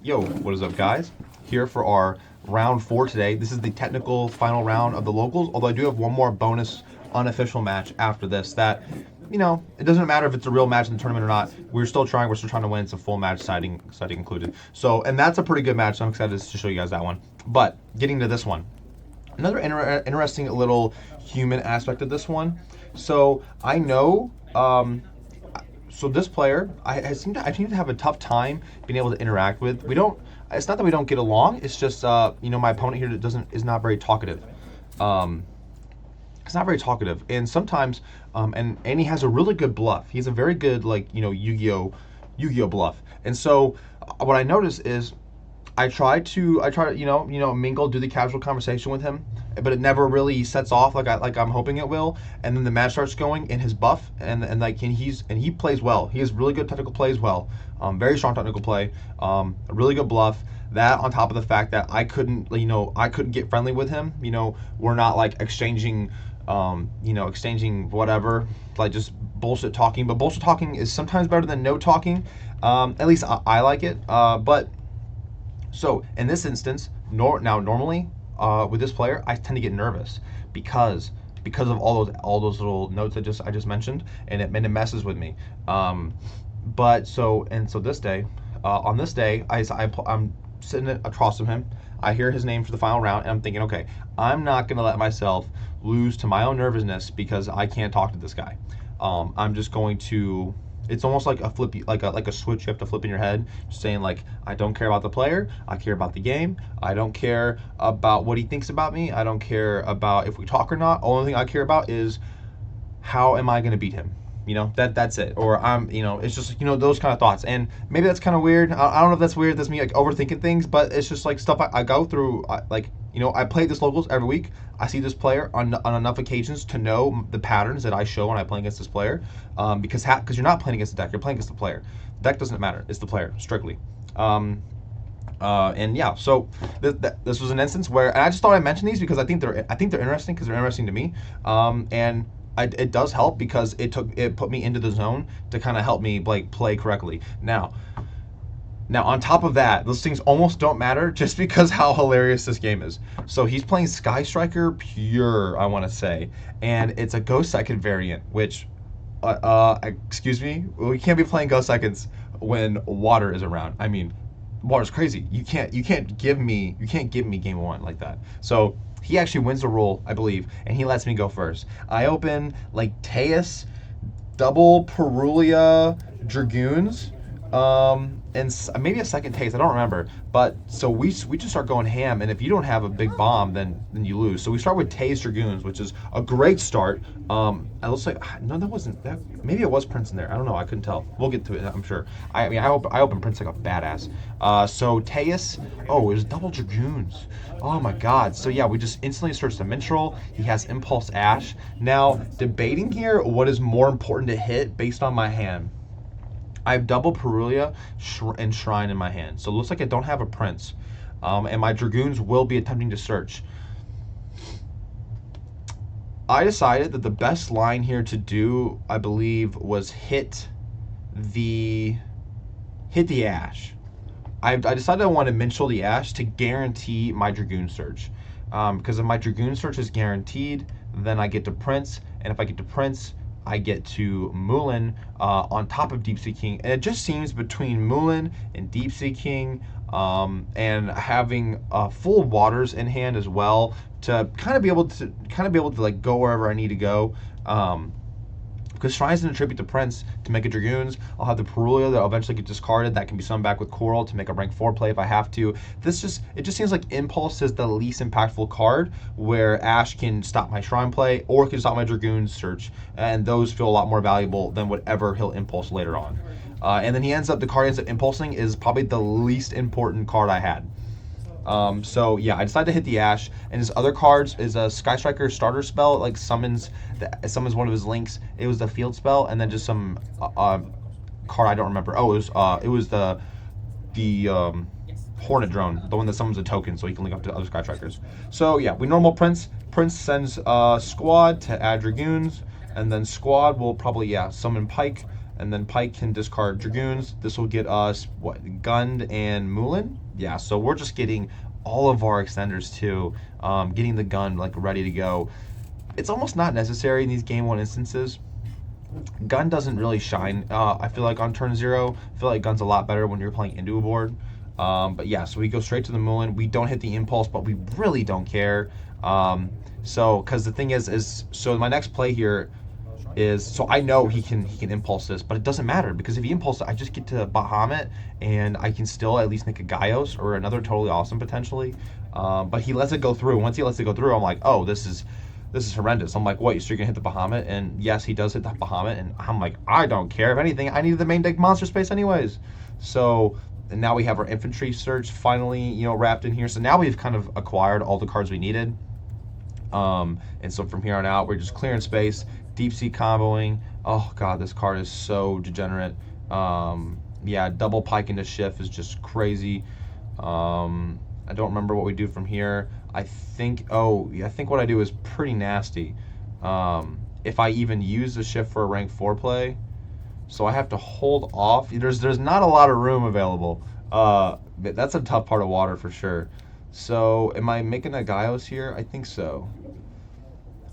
Yo, what is up, guys? Here for our round 4 today. This is the technical final round of the locals, although I do have one more bonus unofficial match after this that, it doesn't matter if it's a real match in the tournament or not. We're still trying to win. It's a full match, siding included. So, and that's a pretty good match, so I'm excited to show you guys that one. But, getting to this one. Another interesting little human aspect of this one. So, I know... So this player, I seem to have a tough time being able to interact with. We don't. It's not that we don't get along. It's just my opponent here is not very talkative. It's not very talkative, and sometimes and he has a really good bluff. He's a very good Yugioh bluff. And so what I notice is I try to mingle, do the casual conversation with him, but it never really sets off like I'm hoping it will. And then the match starts going in his buff, and he plays well. He has really good technical plays well, very strong technical play, a really good bluff. That on top of the fact that I couldn't get friendly with him. We're not like exchanging whatever, like just bullshit talking. But bullshit talking is sometimes better than no talking. At least I like it. But so in this instance, normally with this player, I tend to get nervous because of all those little notes I just mentioned, and it messes with me. So this day, on this day, I'm sitting across from him. I hear his name for the final round, and I'm thinking, okay, I'm not gonna let myself lose to my own nervousness because I can't talk to this guy. I'm just going to. It's almost like a flip, like a switch you have to flip in your head, saying like, I don't care about the player, I care about the game. I don't care about what he thinks about me. I don't care about if we talk or not. Only thing I care about is how am I going to beat him. That's it. Or it's just those kind of thoughts. And maybe that's kind of weird. I don't know if that's weird. That's me like overthinking things, but it's just like stuff I go through. I play this locals every week. I see this player on enough occasions to know the patterns that I show when I play against this player. Because you're not playing against the deck, you're playing against the player. The deck doesn't matter. It's the player strictly. So this was an instance where, and I just thought I'd mention these because I think they're interesting because they're interesting to me. It does help because it put me into the zone to kind of help me like play correctly. Now on top of that, those things almost don't matter just because how hilarious this game is. So he's playing Sky Striker Pure, I want to say, and it's a Ghost Second variant, which, excuse me, we can't be playing Ghost Seconds when water is around. I mean, water's crazy. You can't give me game one like that. So he actually wins the roll, I believe, and he lets me go first. I open like Tehe, double Perulia Dragoons, and maybe a second Tehe. I don't remember. But so we just start going ham, and if you don't have a big bomb, then you lose. So we start with Tehe Dragoons, which is a great start. It looks like no, that wasn't that. Maybe it was Prince in there. I don't know. I couldn't tell. We'll get to it. I'm sure. I open Prince like a badass. So Tehe, oh, it was double Dragoons. Oh my God. So yeah, we just instantly search the Minstrel. He has Impulse Ash. Now debating here what is more important to hit based on my hand. I have double Perulia and Shrine in my hand. So it looks like I don't have a Prince. And my Dragoons will be attempting to search. I decided that the best line here to do, I believe, was hit the Ash. I decided I wanted to minstrel the Ash to guarantee my Dragoon search. Because if my Dragoon search is guaranteed, then I get to Prince. And if I get to Prince, I get to Mulan on top of Deep Sea King, and it just seems between Mulan and Deep Sea King, and having full waters in hand as well to kind of be able to like go wherever I need to go. Because Shrine's going to tribute to Prince to make a Dragoons. I'll have the Perulia that will eventually get discarded. That can be summoned back with Coral to make a rank 4 play if I have to. It just seems like Impulse is the least impactful card, where Ash can stop my Shrine play or can stop my Dragoons search, and those feel a lot more valuable than whatever he'll Impulse later on. And then the card he ends up impulsing is probably the least important card I had. So yeah, I decided to hit the Ash, and his other cards is a Sky Striker starter spell. It like summons one of his links. It was the field spell, and then just some card I don't remember. Oh, it was the Hornet Drone, the one that summons a token, so he can link up to other Sky Strikers. So yeah, we normal Prince. Prince sends Squad to add Dragoons, and then Squad will probably summon Pike, And then Pike can discard Dragoons. This will get us, what, Gund and Mulan? Yeah, so we're just getting all of our extenders too, getting the gun like ready to go. It's almost not necessary in these game 1 instances. Gun doesn't really shine, I feel like, on turn 0. I feel like Gun's a lot better when you're playing into a board. But yeah, so we go straight to the Mulan. We don't hit the Impulse, but we really don't care. Because the thing is so my next play here is, so I know he can impulse this, but it doesn't matter because if he impulses, I just get to Bahamut and I can still at least make a Gaios or another totally awesome potentially. But he lets it go through. Once he lets it go through, I'm like, oh, this is horrendous. I'm like, what? So you're gonna hit the Bahamut? And yes, he does hit the Bahamut, and I'm like, I don't care. If anything, I needed the main deck monster space anyways. So and now we have our infantry surge finally, wrapped in here. So now we've kind of acquired all the cards we needed. And so from here on out, we're just clearing space, deep sea comboing. Oh god, this card is so degenerate. Yeah, double Pike into Shift is just crazy. I don't remember what we do from here. I think what I do is pretty nasty. If I even use the Shift for a rank 4 play, so I have to hold off. There's not a lot of room available. That's a tough part of water for sure. So am I making a Gaios here? I think so.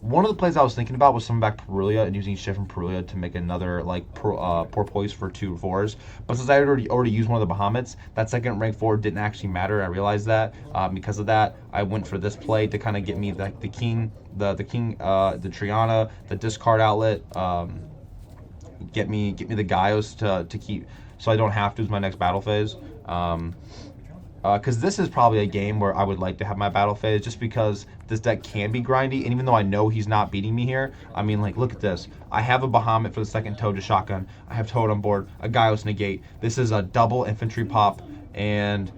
One of the plays I was thinking about was summoning back Perulia and using Shift from Perulia to make another Porpoise for 2/4s. But since I already used one of the Bahamuts, that second rank 4 didn't actually matter. I realized that. Because of that, I went for this play to kind of get me the king, the Triana, the discard outlet. Get me the Gaios to keep, so I don't have to use my next battle phase. Because this is probably a game where I would like to have my battle phase, just because this deck can be grindy, and even though I know he's not beating me here, I mean, like, look at this. I have a Bahamut for the second Toad to shotgun. I have Toad on board, a Gaios negate. This is a double infantry pop, and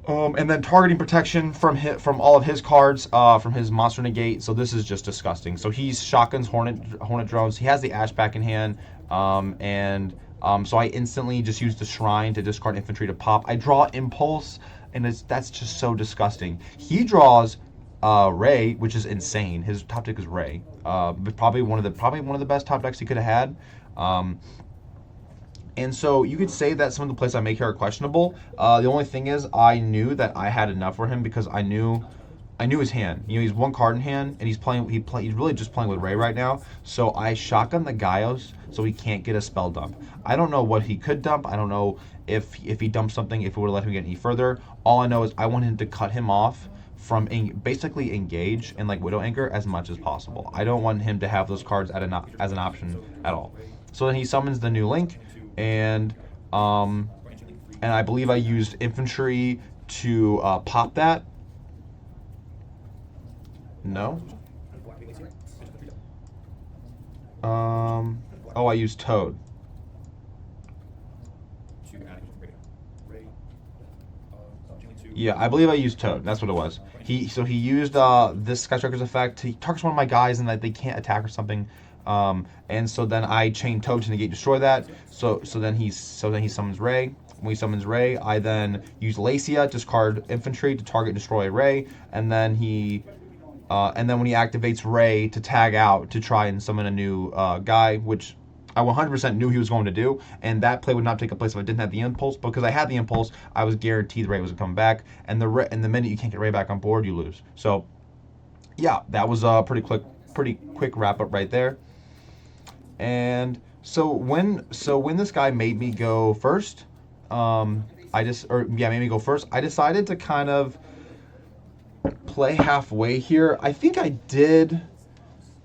then targeting protection from all of his cards, from his monster negate. So this is just disgusting. So he's shotguns Hornet drones. He has the Ash back in hand, so I instantly just use the Shrine to discard infantry to pop. I draw Impulse, and that's just so disgusting. He draws Ray, which is insane. His top deck is Ray, but probably one of the best top decks he could have had. And so you could say that some of the plays I make here are questionable. The only thing is, I knew that I had enough for him because I knew his hand. He's one card in hand, and he's really just playing with Ray right now. So I shotgun the Gaios so he can't get a spell dump. I don't know what he could dump. I don't know if he dumped something, if it would let him get any further. All I know is I wanted to cut him off from basically engage and like Widow Anchor as much as possible. I don't want him to have those cards as an option at all. So then he summons the new Link, and I believe I used infantry to pop that. No. Oh, I used Toad. Yeah, I believe I used Toad. That's what it was. He used this Skystriker's effect. He targets one of my guys and they can't attack or something. And so then I chain Toad to negate destroy that. So then he summons Ray. When he summons Ray, I then use Lacia, discard infantry to target destroy Ray, and then when he activates Ray to tag out to try and summon a new guy, which I 100% knew he was going to do, and that play would not take place if I didn't have the Impulse. Because I had the Impulse, I was guaranteed Ray was going to come back, and the minute you can't get Ray back on board, you lose. So yeah, that was a pretty quick wrap up right there. And so when this guy made me go first, I decided to kind of play halfway here. I think I did.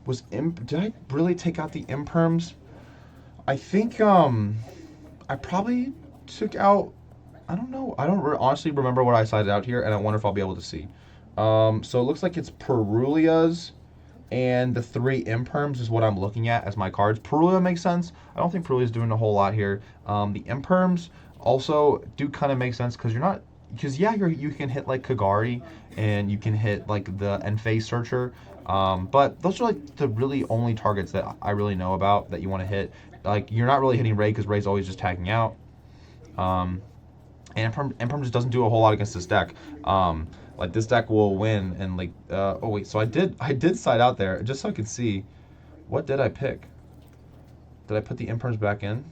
Did I really take out the Imperms? I think I probably took out. I don't know. I don't honestly remember what I sided out here, and I wonder if I'll be able to see. So it looks like it's Perulia's and the 3 Imperms is what I'm looking at as my cards. Perulia makes sense. I don't think Perulia's doing a whole lot here. The Imperms also do kind of make sense because you can hit like Kagari and you can hit like the Enfei Searcher, but those are like the really only targets that I really know about that you want to hit. Like, you're not really hitting Ray because Ray's always just tagging out. And Imperm just doesn't do a whole lot against this deck. Like, this deck will win, and like, oh wait, so I did side out there just so I could see. What did I pick? Did I put the imperms back in?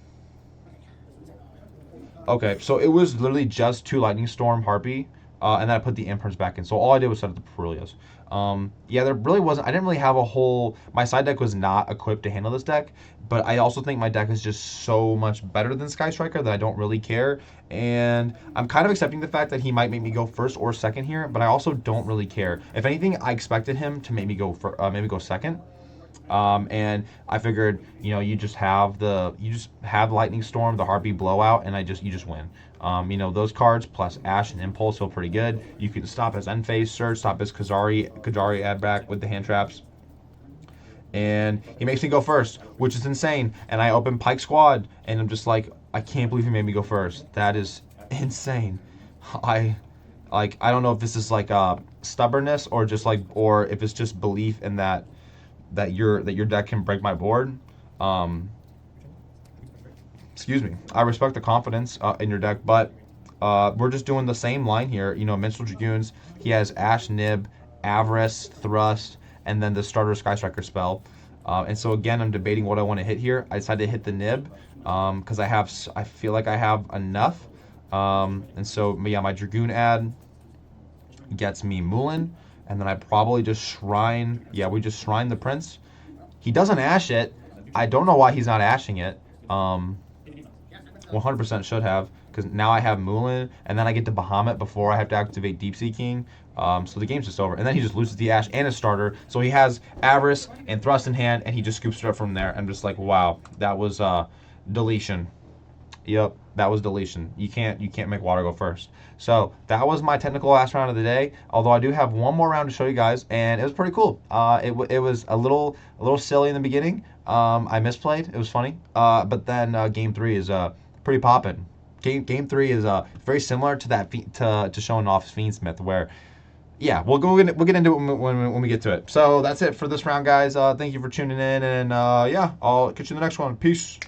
Okay, so it was literally just 2 Lightning Storm Harpy, and then I put the imperms back in. So all I did was set up the Perilias. Yeah, there really wasn't. I didn't really have a whole. My side deck was not equipped to handle this deck, but I also think my deck is just so much better than Sky Striker that I don't really care. And I'm kind of accepting the fact that he might make me go first or second here, but I also don't really care. If anything, I expected him to make me go maybe go second. And I figured, you just have Lightning Storm, the Harpy Blowout, and you just win. Those cards plus Ash and Impulse feel pretty good. You can stop his End Phase Surge, stop his Kajari add back with the hand traps. And he makes me go first, which is insane. And I open Pike Squad, and I'm just like, I can't believe he made me go first. That is insane. I I don't know if this is like stubbornness or just or if it's just belief in that your deck can break my board. Um, Excuse me. I respect the confidence in your deck, but we're just doing the same line here. Minstrel Dragoons. He has Ash, Nib, Avarice, Thrust, and then the starter Sky Striker spell. And so again, I'm debating what I want to hit here. I decided to hit the Nib because I feel like I have enough. And so yeah, my Dragoon ad gets me Moulin, and then I probably just shrine. Yeah, we just shrine the Prince. He doesn't ash it. I don't know why he's not ashing it. 100% should have, because now I have Moulin, and then I get to Bahamut before I have to activate Deep Sea King. So the game's just over. And then he just loses the Ash and his starter. So he has Avarice and Thrust in hand, and he just scoops it up from there. I'm just like, wow, that was deletion. Yep, that was deletion. You can't make water go first. So that was my technical last round of the day. Although I do have one more round to show you guys, and it was pretty cool. It was a little silly in the beginning. I misplayed. It was funny. But then game three is pretty poppin'. Game three is very similar to that to showing off Fiendsmith, where yeah, we'll get into it when we get to it. So that's it for this round, guys. Thank you for tuning in, and yeah, I'll catch you in the next one. Peace.